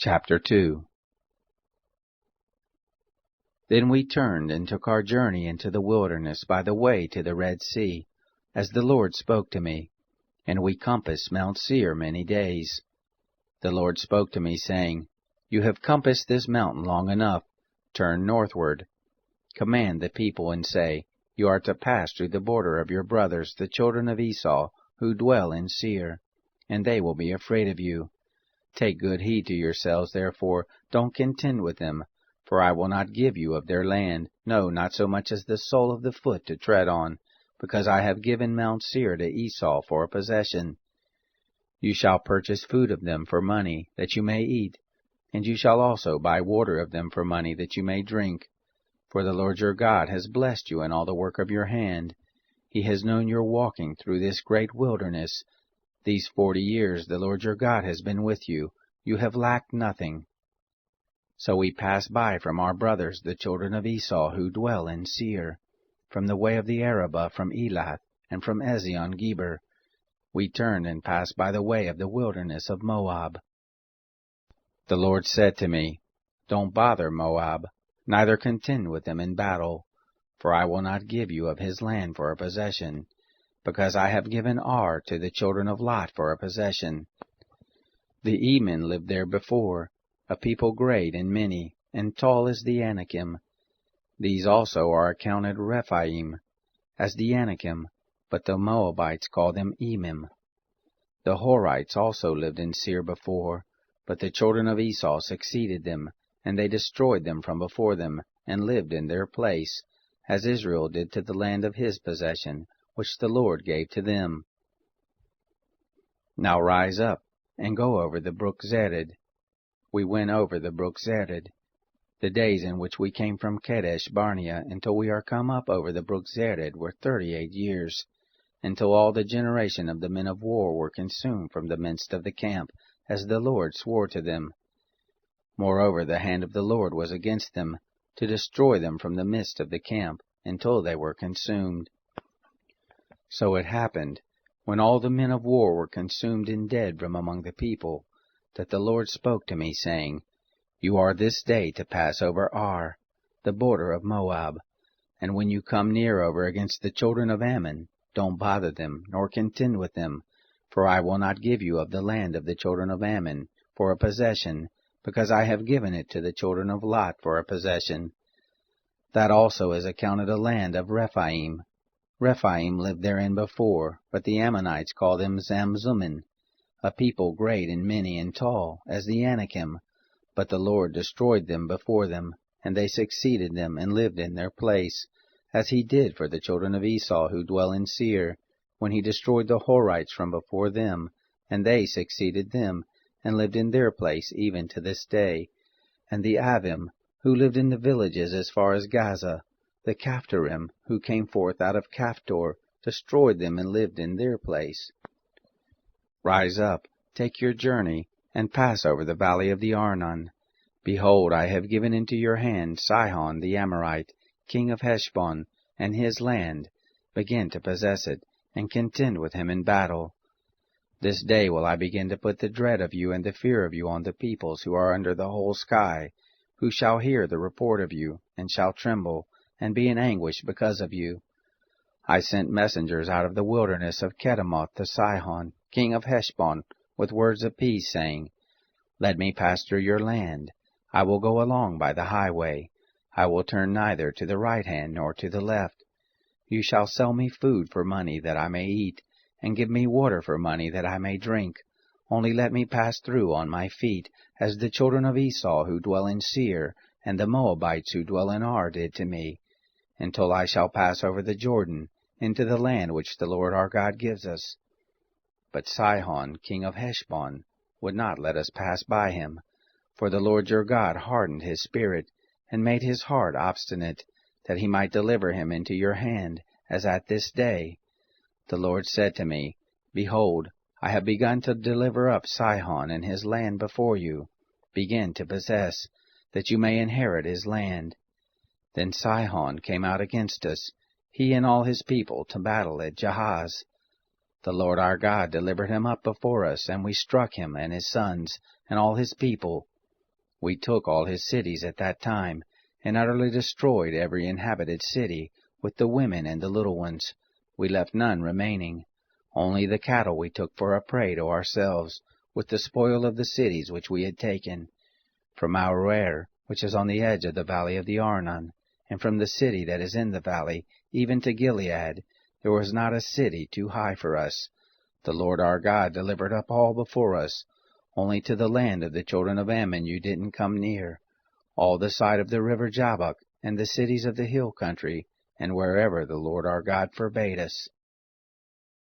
Chapter 2. Then we turned and took our journey into the wilderness by the way to the Red Sea, as the Lord spoke to me, and we compassed Mount Seir many days. The Lord spoke to me, saying, You have compassed this mountain long enough. Turn northward. Command the people and say, You are to pass through the border of your brothers, the children of Esau, who dwell in Seir, and they will be afraid of you. Take good heed to yourselves, therefore, don't contend with them, for I will not give you of their land, no, not so much as the sole of the foot to tread on, because I have given Mount Seir to Esau for a possession. You shall purchase food of them for money, that you may eat, and you shall also buy water of them for money, that you may drink. For the Lord your God has blessed you in all the work of your hand. He has known your walking through this great wilderness. These 40 years the Lord your God has been with you. You have lacked nothing. So we passed by from our brothers, the children of Esau, who dwell in Seir, from the way of the Arabah, from Elath, and from Ezion-Geber. We turned and passed by the way of the wilderness of Moab. The Lord said to me, Don't bother Moab, neither contend with them in battle, for I will not give you of his land for a possession, because I have given Ar to the children of Lot for a possession. The Emin lived there before, a people great and many, and tall as the Anakim. These also are accounted Rephaim, as the Anakim, but the Moabites call them Emim. The Horites also lived in Seir before, but the children of Esau succeeded them, and they destroyed them from before them, and lived in their place, as Israel did to the land of his possession, which the Lord gave to them. Now rise up, and go over the brook Zered. We went over the brook Zered. The days in which we came from Kadesh Barnea until we are come up over the brook Zered were 38 years, until all the generation of the men of war were consumed from the midst of the camp, as the Lord swore to them. Moreover, the hand of the Lord was against them, to destroy them from the midst of the camp, until they were consumed. So it happened, when all the men of war were consumed and dead from among the people, that the Lord spoke to me, saying, You are this day to pass over Ar, the border of Moab, and when you come near over against the children of Ammon, don't bother them, nor contend with them, for I will not give you of the land of the children of Ammon for a possession, because I have given it to the children of Lot for a possession. That also is accounted a land of Rephaim. Rephaim lived therein before, but the Ammonites call them Zamzummim, a people great and many and tall, as the Anakim, but the Lord destroyed them before them, and they succeeded them and lived in their place, as he did for the children of Esau who dwell in Seir, when he destroyed the Horites from before them, and they succeeded them, and lived in their place even to this day, and the Avim, who lived in the villages as far as Gaza, the Caphtorim, who came forth out of Caphtor, destroyed them and lived in their place. Rise up, take your journey, and pass over the valley of the Arnon. Behold, I have given into your hand Sihon the Amorite, king of Heshbon, and his land. Begin to possess it, and contend with him in battle. This day will I begin to put the dread of you and the fear of you on the peoples who are under the whole sky, who shall hear the report of you, and shall tremble, and be in anguish because of you. I sent messengers out of the wilderness of Kedemoth to Sihon, king of Heshbon, with words of peace, saying, Let me pass through your land. I will go along by the highway. I will turn neither to the right hand nor to the left. You shall sell me food for money that I may eat, and give me water for money that I may drink. Only let me pass through on my feet, as the children of Esau who dwell in Seir, and the Moabites who dwell in Ar did to me, until I shall pass over the Jordan, into the land which the Lord our God gives us. But Sihon, king of Heshbon, would not let us pass by him, for the Lord your God hardened his spirit, and made his heart obstinate, that he might deliver him into your hand, as at this day. The Lord said to me, Behold, I have begun to deliver up Sihon and his land before you. Begin to possess, that you may inherit his land. Then Sihon came out against us, he and all his people, to battle at Jahaz. The Lord our God delivered him up before us, and we struck him and his sons and all his people. We took all his cities at that time, and utterly destroyed every inhabited city, with the women and the little ones. We left none remaining. Only the cattle we took for a prey to ourselves, with the spoil of the cities which we had taken. From Aroer, which is on the edge of the valley of the Arnon, and from the city that is in the valley, even to Gilead, there was not a city too high for us. The Lord our God delivered up all before us. Only to the land of the children of Ammon you didn't come near. All the side of the river Jabbok, and the cities of the hill country, and wherever the Lord our God forbade us.